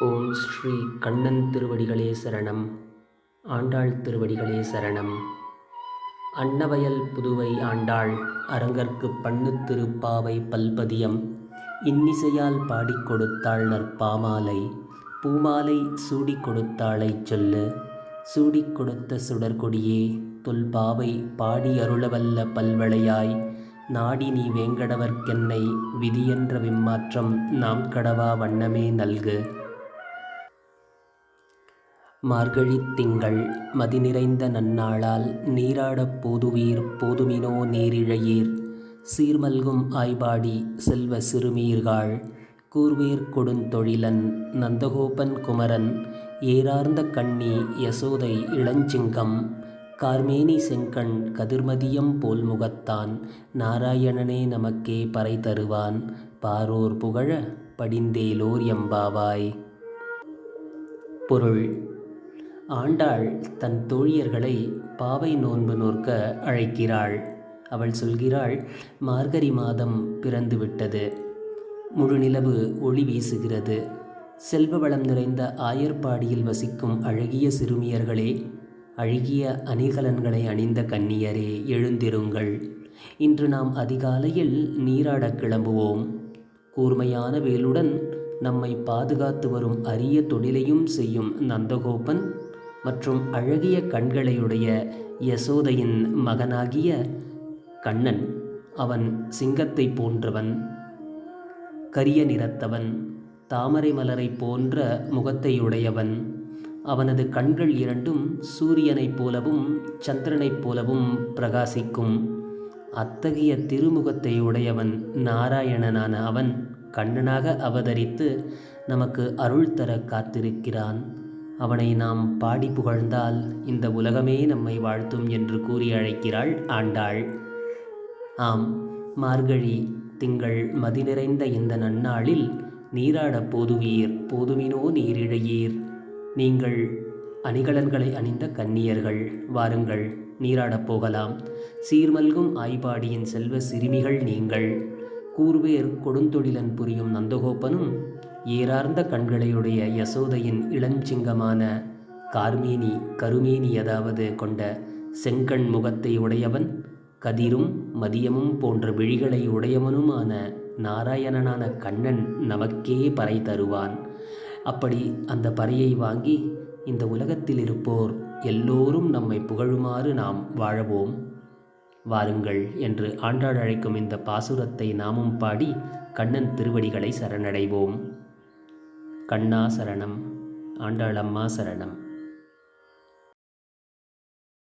ஓம் ஸ்ரீ கண்ணன் திருவடிகளே சரணம். ஆண்டாள் திருவடிகளே சரணம். அன்னவயல் புதுவை ஆண்டாள் அரங்கற்கு பண்ணு திருப்பாவை பல்பதியம் இன்னிசையால் பாடிக் கொடுத்தாள் நற்பாமாலை. பூமாலை சூடிக் கொடுத்தாளைச் சொல்லு. சூடிக் கொடுத்த சுடர்கொடியே தொல்பாவை பாடி அருளவல்ல பல்வளையாய். நாடி நீ வேங்கடவர்க்கென்னை விதியென்ற விம்மாற்றம் நாம் கடவா வண்ணமே நல்கு. மார்கழித் திங்கள் மதிநிறைந்த நன்னாளால் நீராடப் போதுவீர் போதுமினோ நீரிழையீர். சீர்மல்கும் ஆய்பாடி செல்வ சிறுமீர்காள் கூர்வேற் கொடுந்தொழிலன் நந்தகோபன் குமரன். ஏரார்ந்த கண்ணி யசோதை இளஞ்சிங்கம் கார்மேனி செங்கண் கதிர்மதியம் போல் முகத்தான். நாராயணனே நமக்கே பறை தருவான் பாரோர் புகழ படிந்தேலோர் எம்பாவாய். பொருள்: ஆண்டாள் தன் தோழியர்களை பாவை நோன்பு நோற்க அழைக்கிறாள். அவள் சொல்கிறாள், மார்கழி மாதம் பிறந்துவிட்டது. முழுநிலவு ஒளி வீசுகிறது. செல்வ வளம் நிறைந்த ஆயர்பாடியில் வசிக்கும் அழகிய சிறுமியர்களே, அழகிய அணிகலன்களை அணிந்த கன்னியரே, எழுந்திருங்கள். இன்று நாம் அதிகாலையில் நீராடக் கிளம்புவோம். கூர்மையான வேலுடன் நம்மை பாதுகாத்து வரும் அரிய தொழிலையும் செய்யும் நந்தகோபன் மற்றும் அழகிய கண்களையுடைய யசோதையின் மகனாகிய கண்ணன். அவன் சிங்கத்தை போன்றவன், கரிய நிறத்தவன், தாமரை மலரை போன்ற முகத்தையுடையவன். அவனது கண்கள் இரண்டும் சூரியனைப் போலவும் சந்திரனைப் போலவும் பிரகாசிக்கும். அத்தகைய திருமுகத்தை உடையவன் நாராயணனான அவன் கண்ணனாக அவதரித்து நமக்கு அருள் தர காத்திருக்கிறான். அவனை நாம் பாடி புகழ்ந்தால் இந்த உலகமே நம்மை வாழ்த்தும் என்று கூறி அழைக்கிறாள் ஆண்டாள். ஆம், மார்கழி திங்கள் மதி நிறைந்த இந்த நன்னாளில் நீராடப் போதுவீர் போதுமினோ நீரிழையீர். நீங்கள் அணிகலன்களை அணிந்த கன்னியர்கள், வாருங்கள், நீராடப் போகலாம். சீர்மல்கும் ஆய்பாடியின் செல்வ சிறுமிகள் நீங்கள். கூர்வேர் கொடுந்தொழிலன் புரியும் நந்தகோபனும், ஏரார்ந்த கண்களையுடைய யசோதையின் இளஞ்சிங்கமான கார்மேனி கருமேனி அதாவது கொண்ட செங்கண் முகத்தை உடையவன், கதிரும் மதியமும் போன்ற விழிகளை உடையவனுமான நாராயணனான கண்ணன் நமக்கே பறை தருவான். அப்படி அந்த பறையை வாங்கி இந்த உலகத்தில் இருப்போர் எல்லோரும் நம்மை புகழுமாறு நாம் வாழவோம். வாருங்கள் என்று ஆண்டாள் அழைக்கும் இந்த பாசுரத்தை நாமும் பாடி கண்ணன் திருவடிகளை சரணடைவோம். கண்ணா சரணம், ஆண்டாள் அம்மா சரணம்.